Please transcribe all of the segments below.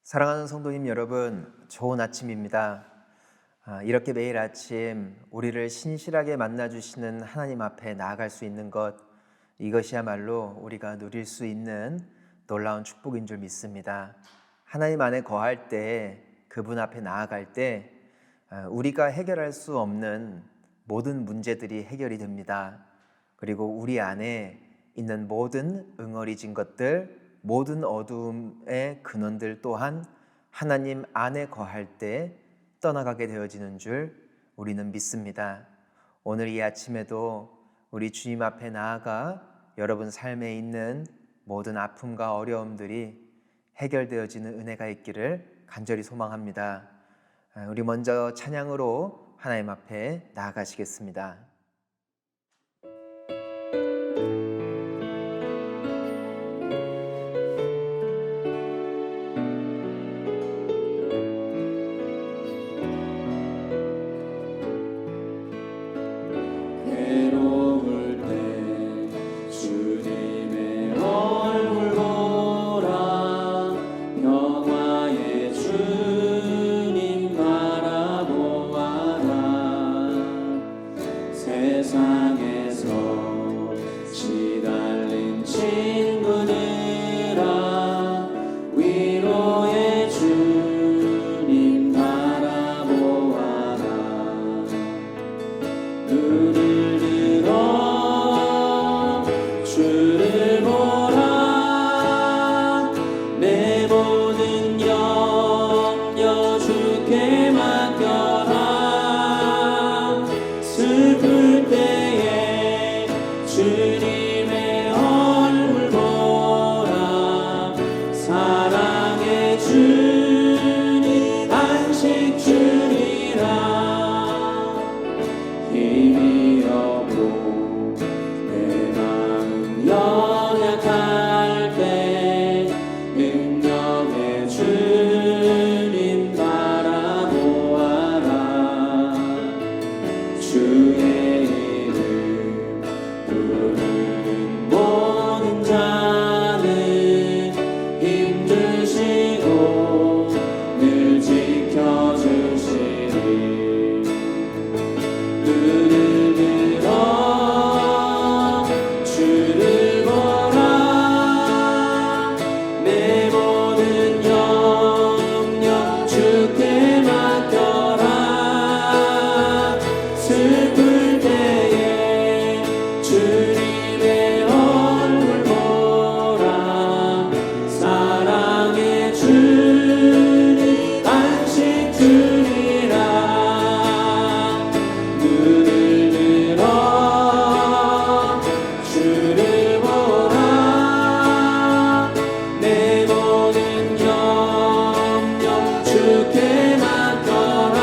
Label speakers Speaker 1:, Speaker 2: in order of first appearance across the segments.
Speaker 1: 사랑하는 성도님 여러분, 좋은 아침입니다. 이렇게 매일 아침 우리를 신실하게 만나주시는 하나님 앞에 나아갈 수 있는 것, 이것이야말로 우리가 누릴 수 있는 놀라운 축복인 줄 믿습니다. 하나님 안에 거할 때, 그분 앞에 나아갈 때 우리가 해결할 수 없는 모든 문제들이 해결이 됩니다. 그리고 우리 안에 있는 모든 응어리진 것들, 모든 어두움의 근원들 또한 하나님 안에 거할 때 떠나가게 되어지는 줄 우리는 믿습니다. 오늘 이 아침에도 우리 주님 앞에 나아가 여러분 삶에 있는 모든 아픔과 어려움들이 해결되어지는 은혜가 있기를 간절히 소망합니다. 우리 먼저 찬양으로 하나님 앞에 나아가시겠습니다.
Speaker 2: 괴로울 때 주님의 얼굴 보라. 평화의 주님 바라보아라. 세상에서 시달린 친구들아, 위로의 주님 바라보아라. 눈을 들어 주를 보라. 내 모든 염려 주께 맡겨라. 슬플 때에 주님의 얼굴 보라. 사랑의 주님 안식 주리라. 힘이 없고 내 마음 연약할 때 능력의 주님 바라보아라. 주의 이름 부르는 모든 자는 힘주시고 늘 지켜주시리. 눈을 들어 주를 보라. 내 모든 염려 주께 맡겨라. 슬플 때에 주님의 얼굴 보라. 사랑의 주님 안식 주리라. 눈을 들어 주를 보라. 내 모든 염려 주께 맡겨라.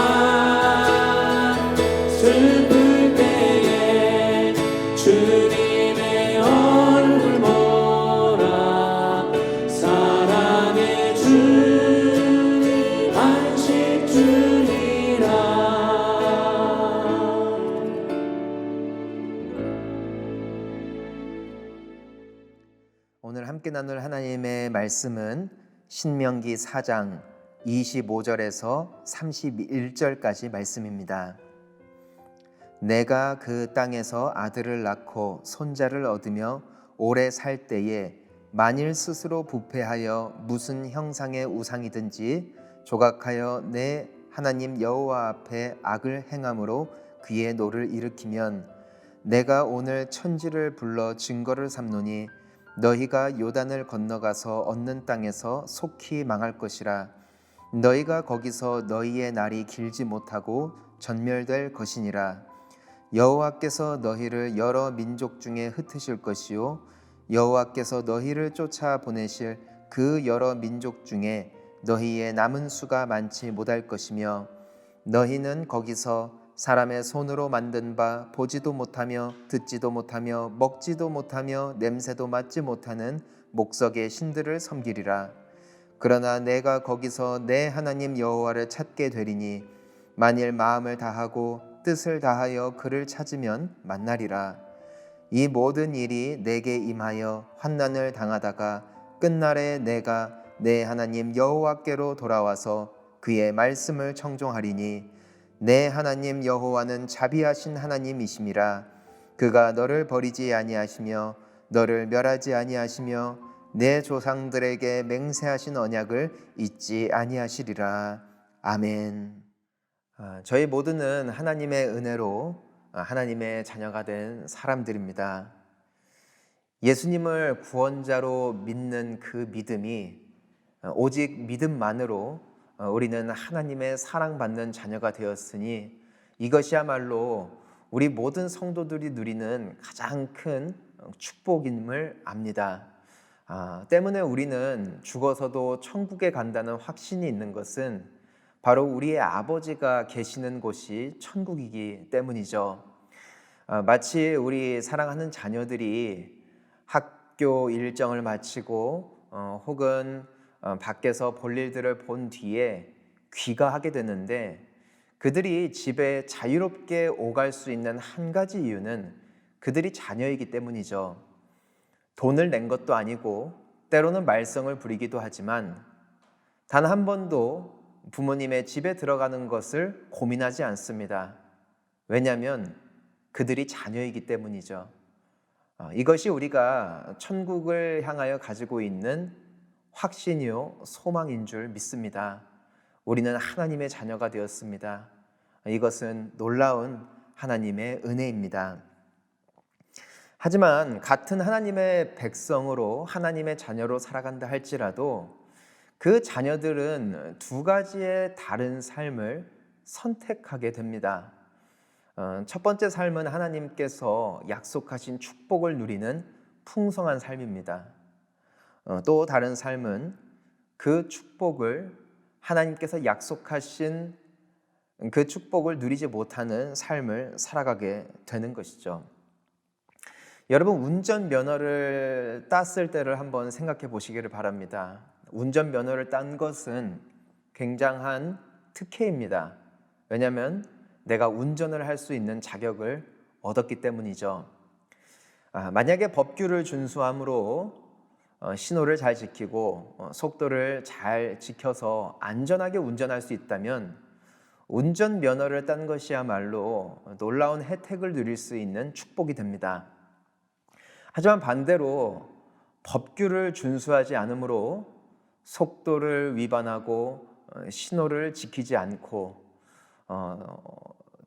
Speaker 2: 슬플 때에 주님의 얼굴 보라. 사랑의 주님 안식 주리라.
Speaker 1: 오늘 함께 나눌 하나님의 말씀은 신명기 4장 25절에서 31절까지 말씀입니다. 내가 그 땅에서 아들을 낳고 손자를 얻으며 오래 살 때에 만일 스스로 부패하여 무슨 형상의 우상이든지 조각하여 내 하나님 여호와 앞에 악을 행함으로 그의 노를 일으키면 내가 오늘 천지를 불러 증거를 삼노니 너희가 요단을 건너가서 얻는 땅에서 속히 망할 것이라. 너희가 거기서 너희의 날이 길지 못하고 전멸될 것이니라. 여호와께서 너희를 여러 민족 중에 흩으실 것이요 여호와께서 너희를 쫓아 보내실 그 여러 민족 중에 너희의 남은 수가 많지 못할 것이며 너희는 거기서 사람의 손으로 만든 바 보지도 못하며 듣지도 못하며 먹지도 못하며 냄새도 맡지 못하는 목석의 신들을 섬기리라. 그러나 내가 거기서 내 하나님 여호와를 찾게 되리니 만일 마음을 다하고 뜻을 다하여 그를 찾으면 만나리라. 이 모든 일이 내게 임하여 환난을 당하다가 끝날에 내가 내 하나님 여호와께로 돌아와서 그의 말씀을 청종하리니 내 하나님 여호와는 자비하신 하나님이심이라. 그가 너를 버리지 아니하시며 너를 멸하지 아니하시며 내 조상들에게 맹세하신 언약을 잊지 아니하시리라. 아멘. 저희 모두는 하나님의 은혜로 하나님의 자녀가 된 사람들입니다. 예수님을 구원자로 믿는 그 믿음이 오직 믿음만으로 우리는 하나님의 사랑받는 자녀가 되었으니 이것이야말로 우리 모든 성도들이 누리는 가장 큰 축복임을 압니다. 때문에 우리는 죽어서도 천국에 간다는 확신이 있는 것은 바로 우리의 아버지가 계시는 곳이 천국이기 때문이죠. 마치 우리 사랑하는 자녀들이 학교 일정을 마치고 혹은 밖에서 볼 일들을 본 뒤에 귀가하게 되는데 그들이 집에 자유롭게 오갈 수 있는 한 가지 이유는 그들이 자녀이기 때문이죠. 돈을 낸 것도 아니고 때로는 말썽을 부리기도 하지만 단 한 번도 부모님의 집에 들어가는 것을 고민하지 않습니다. 왜냐하면 그들이 자녀이기 때문이죠. 이것이 우리가 천국을 향하여 가지고 있는 확신이요 소망인 줄 믿습니다. 우리는 하나님의 자녀가 되었습니다. 이것은 놀라운 하나님의 은혜입니다. 하지만 같은 하나님의 백성으로 하나님의 자녀로 살아간다 할지라도 그 자녀들은 두 가지의 다른 삶을 선택하게 됩니다. 첫 번째 삶은 하나님께서 약속하신 축복을 누리는 풍성한 삶입니다. 또 다른 삶은 그 축복을 하나님께서 약속하신 그 축복을 누리지 못하는 삶을 살아가게 되는 것이죠. 여러분, 운전면허를 땄을 때를 한번 생각해 보시기를 바랍니다. 운전면허를 딴 것은 굉장한 특혜입니다. 왜냐하면 내가 운전을 할 수 있는 자격을 얻었기 때문이죠. 만약에 법규를 준수함으로 신호를 잘 지키고 속도를 잘 지켜서 안전하게 운전할 수 있다면 운전면허를 딴 것이야말로 놀라운 혜택을 누릴 수 있는 축복이 됩니다. 하지만 반대로 법규를 준수하지 않으므로 속도를 위반하고 신호를 지키지 않고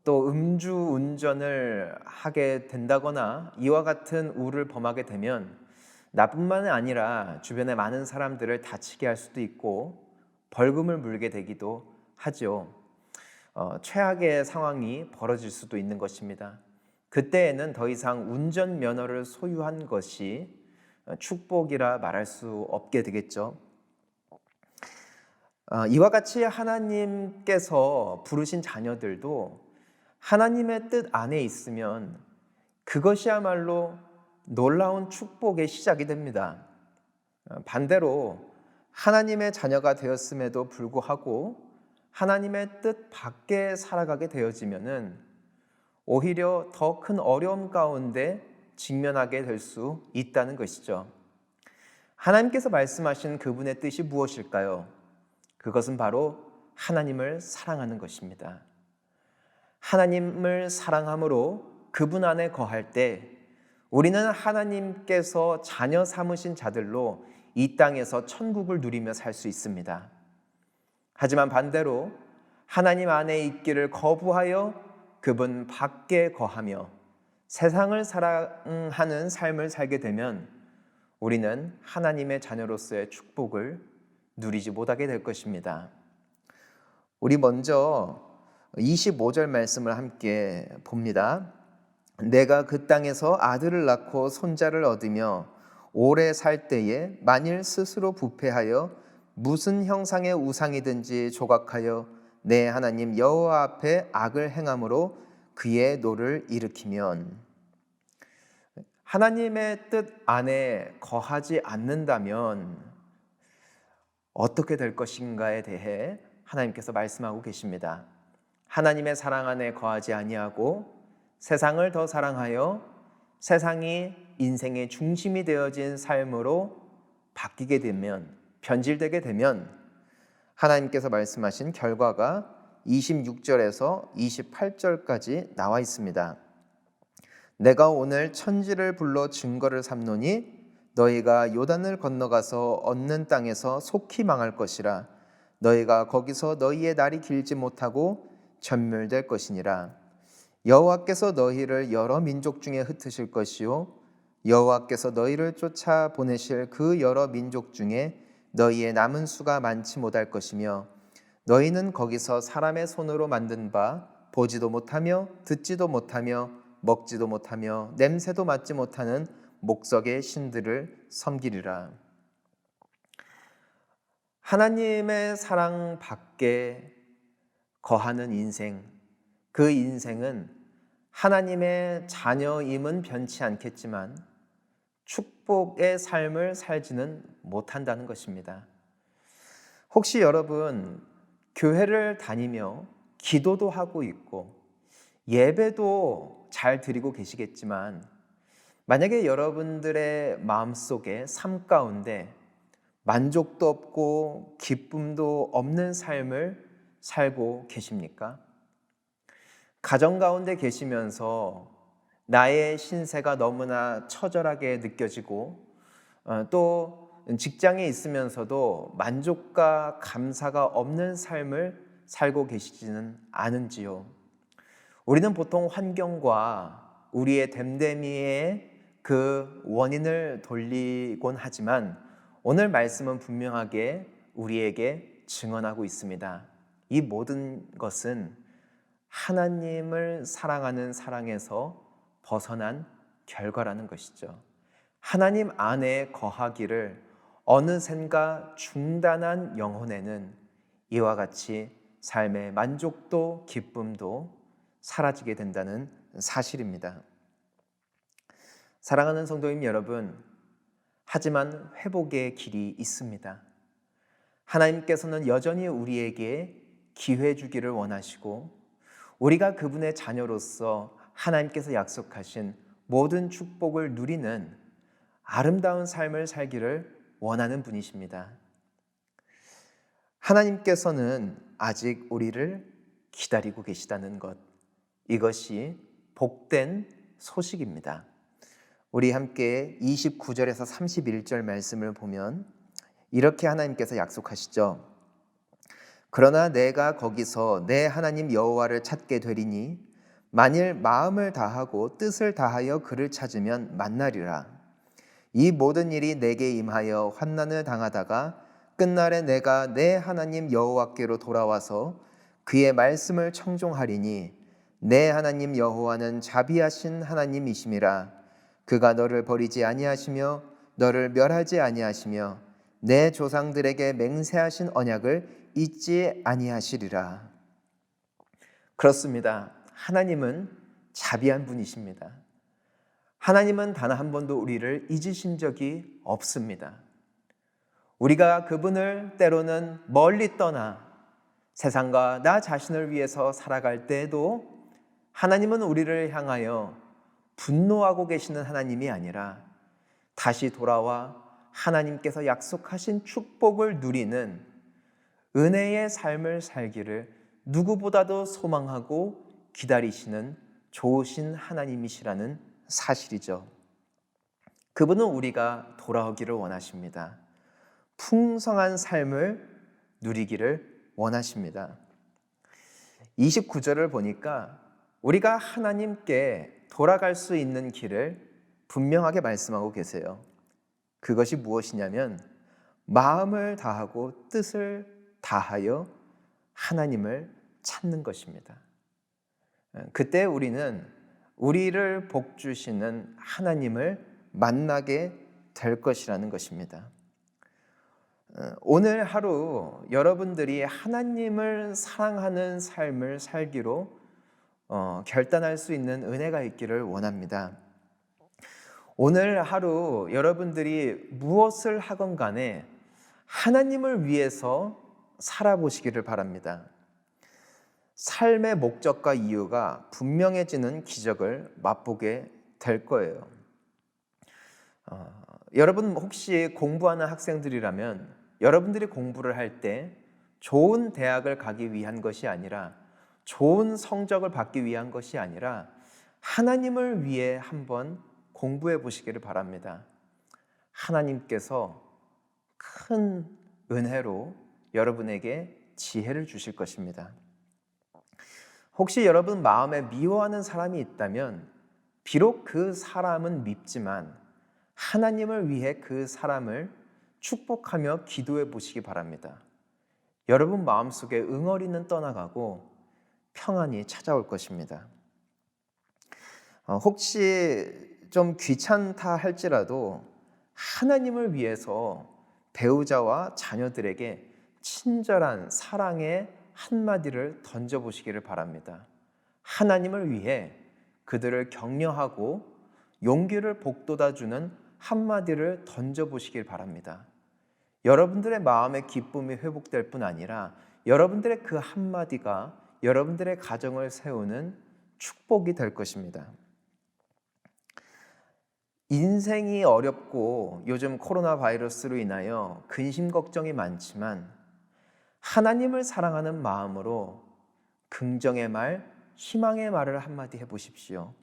Speaker 1: 또 음주운전을 하게 된다거나 이와 같은 우를 범하게 되면 나뿐만 아니라 주변의 많은 사람들을 다치게 할 수도 있고 벌금을 물게 되기도 하죠. 최악의 상황이 벌어질 수도 있는 것입니다. 그때에는 더 이상 운전면허를 소유한 것이 축복이라 말할 수 없게 되겠죠. 이와 같이 하나님께서 부르신 자녀들도 하나님의 뜻 안에 있으면 그것이야말로 놀라운 축복의 시작이 됩니다. 반대로 하나님의 자녀가 되었음에도 불구하고 하나님의 뜻 밖에 살아가게 되어지면은 오히려 더 큰 어려움 가운데 직면하게 될 수 있다는 것이죠. 하나님께서 말씀하신 그분의 뜻이 무엇일까요? 그것은 바로 하나님을 사랑하는 것입니다. 하나님을 사랑함으로 그분 안에 거할 때 우리는 하나님께서 자녀 삼으신 자들로 이 땅에서 천국을 누리며 살 수 있습니다. 하지만 반대로 하나님 안에 있기를 거부하여 그분 밖에 거하며 세상을 사랑하는 삶을 살게 되면 우리는 하나님의 자녀로서의 축복을 누리지 못하게 될 것입니다. 우리 먼저 25절 말씀을 함께 봅니다. 내가 그 땅에서 아들을 낳고 손자를 얻으며 오래 살 때에 만일 스스로 부패하여 무슨 형상의 우상이든지 조각하여 내 하나님 여호와 앞에 악을 행함으로 그의 노를 일으키면, 하나님의 뜻 안에 거하지 않는다면 어떻게 될 것인가에 대해 하나님께서 말씀하고 계십니다. 하나님의 사랑 안에 거하지 아니하고 세상을 더 사랑하여 세상이 인생의 중심이 되어진 삶으로 바뀌게 되면 변질되게 되면 하나님께서 말씀하신 결과가 26절에서 28절까지 나와 있습니다. 내가 오늘 천지를 불러 증거를 삼노니 너희가 요단을 건너가서 얻는 땅에서 속히 망할 것이라. 너희가 거기서 너희의 날이 길지 못하고 전멸될 것이니라. 여호와께서 너희를 여러 민족 중에 흩으실 것이요 여호와께서 너희를 쫓아 보내실 그 여러 민족 중에 너희의 남은 수가 많지 못할 것이며 너희는 거기서 사람의 손으로 만든 바 보지도 못하며 듣지도 못하며 먹지도 못하며 냄새도 맡지 못하는 목석의 신들을 섬기리라. 하나님의 사랑 밖에 거하는 인생, 그 인생은 하나님의 자녀임은 변치 않겠지만 축복의 삶을 살지는 못한다는 것입니다. 혹시 여러분 교회를 다니며 기도도 하고 있고 예배도 잘 드리고 계시겠지만 만약에 여러분들의 마음속에 삶 가운데 만족도 없고 기쁨도 없는 삶을 살고 계십니까? 가정 가운데 계시면서 나의 신세가 너무나 처절하게 느껴지고 또 직장에 있으면서도 만족과 감사가 없는 삶을 살고 계시지는 않은지요? 우리는 보통 환경과 우리의 됨됨이의 그 원인을 돌리곤 하지만 오늘 말씀은 분명하게 우리에게 증언하고 있습니다. 이 모든 것은 하나님을 사랑하는 사랑에서 벗어난 결과라는 것이죠. 하나님 안에 거하기를 어느샌가 중단한 영혼에는 이와 같이 삶의 만족도 기쁨도 사라지게 된다는 사실입니다. 사랑하는 성도님 여러분, 하지만 회복의 길이 있습니다. 하나님께서는 여전히 우리에게 기회 주기를 원하시고 우리가 그분의 자녀로서 하나님께서 약속하신 모든 축복을 누리는 아름다운 삶을 살기를 원하는 분이십니다. 하나님께서는 아직 우리를 기다리고 계시다는 것, 이것이 복된 소식입니다. 우리 함께 29절에서 31절 말씀을 보면 이렇게 하나님께서 약속하시죠. 그러나 내가 거기서 내 하나님 여호와를 찾게 되리니 만일 마음을 다하고 뜻을 다하여 그를 찾으면 만나리라. 이 모든 일이 내게 임하여 환난을 당하다가 끝날에 내가 내 하나님 여호와께로 돌아와서 그의 말씀을 청종하리니 내 하나님 여호와는 자비하신 하나님이심이라. 그가 너를 버리지 아니하시며 너를 멸하지 아니하시며 내 조상들에게 맹세하신 언약을 잊지 아니하시리라. 그렇습니다. 하나님은 자비한 분이십니다. 하나님은 단 한 번도 우리를 잊으신 적이 없습니다. 우리가 그분을 때로는 멀리 떠나 세상과 나 자신을 위해서 살아갈 때에도 하나님은 우리를 향하여 분노하고 계시는 하나님이 아니라 다시 돌아와 하나님께서 약속하신 축복을 누리는 은혜의 삶을 살기를 누구보다도 소망하고 기다리시는 좋으신 하나님이시라는 사실이죠. 그분은 우리가 돌아오기를 원하십니다. 풍성한 삶을 누리기를 원하십니다. 29절을 보니까 우리가 하나님께 돌아갈 수 있는 길을 분명하게 말씀하고 계세요. 그것이 무엇이냐면 마음을 다하고 뜻을 다하여 하나님을 찾는 것입니다. 그때 우리는 우리를 복주시는 하나님을 만나게 될 것이라는 것입니다. 오늘 하루 여러분들이 하나님을 사랑하는 삶을 살기로 결단할 수 있는 은혜가 있기를 원합니다. 오늘 하루 여러분들이 무엇을 하건 간에 하나님을 위해서 살아보시기를 바랍니다. 삶의 목적과 이유가 분명해지는 기적을 맛보게 될 거예요. 여러분 혹시 공부하는 학생들이라면 여러분들이 공부를 할 때 좋은 대학을 가기 위한 것이 아니라, 좋은 성적을 받기 위한 것이 아니라 하나님을 위해 한번 공부해 보시기를 바랍니다. 하나님께서 큰 은혜로 여러분에게 지혜를 주실 것입니다. 혹시 여러분 마음에 미워하는 사람이 있다면 비록 그 사람은 밉지만 하나님을 위해 그 사람을 축복하며 기도해 보시기 바랍니다. 여러분 마음속에 응어리는 떠나가고 평안이 찾아올 것입니다. 혹시 좀 귀찮다 할지라도 하나님을 위해서 배우자와 자녀들에게 친절한 사랑의 한마디를 던져보시기를 바랍니다. 하나님을 위해 그들을 격려하고 용기를 북돋아주는 한마디를 던져보시길 바랍니다. 여러분들의 마음의 기쁨이 회복될 뿐 아니라 여러분들의 그 한마디가 여러분들의 가정을 세우는 축복이 될 것입니다. 인생이 어렵고 요즘 코로나 바이러스로 인하여 근심 걱정이 많지만 하나님을 사랑하는 마음으로 긍정의 말, 희망의 말을 한마디 해보십시오.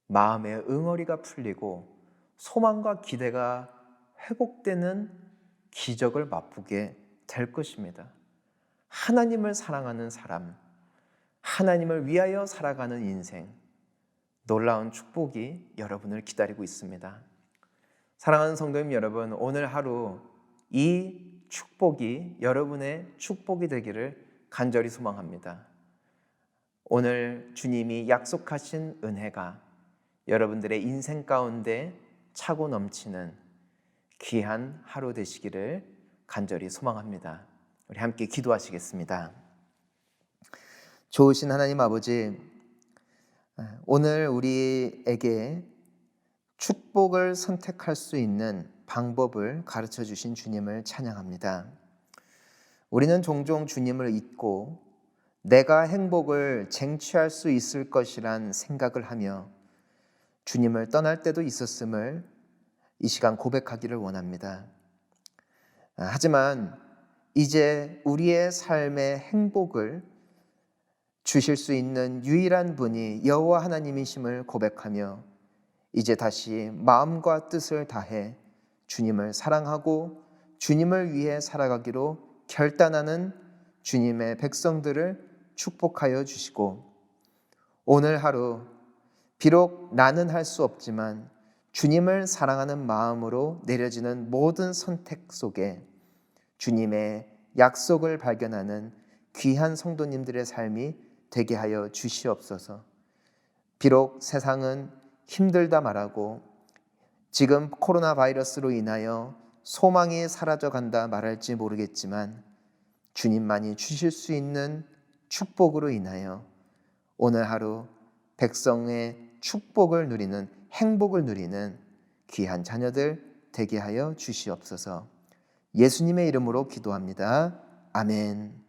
Speaker 1: 마음의 응어리가 풀리고 소망과 기대가 회복되는 기적을 맛보게 될 것입니다. 하나님을 사랑하는 사람, 하나님을 위하여 살아가는 인생, 놀라운 축복이 여러분을 기다리고 있습니다. 사랑하는 성도님 여러분, 오늘 하루 이 축복이 여러분의 축복이 되기를 간절히 소망합니다. 오늘 주님이 약속하신 은혜가 여러분들의 인생 가운데 차고 넘치는 귀한 하루 되시기를 간절히 소망합니다. 우리 함께 기도하시겠습니다. 좋으신 하나님 아버지, 오늘 우리에게 축복을 선택할 수 있는 방법을 가르쳐 주신 주님을 찬양합니다. 우리는 종종 주님을 잊고 내가 행복을 쟁취할 수 있을 것이란 생각을 하며 주님을 떠날 때도 있었음을 이 시간 고백하기를 원합니다. 하지만 이제 우리의 삶의 행복을 주실 수 있는 유일한 분이 여호와 하나님이심을 고백하며 이제 다시 마음과 뜻을 다해 주님을 사랑하고 주님을 위해 살아가기로 결단하는 주님의 백성들을 축복하여 주시고, 오늘 하루 비록 나는 할 수 없지만 주님을 사랑하는 마음으로 내려지는 모든 선택 속에 주님의 약속을 발견하는 귀한 성도님들의 삶이 되게 하여 주시옵소서. 비록 세상은 힘들다 말하고 지금 코로나 바이러스로 인하여 소망이 사라져간다 말할지 모르겠지만 주님만이 주실 수 있는 축복으로 인하여 오늘 하루 백성의 축복을 누리는, 행복을 누리는 귀한 자녀들 되게 하여 주시옵소서. 예수님의 이름으로 기도합니다. 아멘.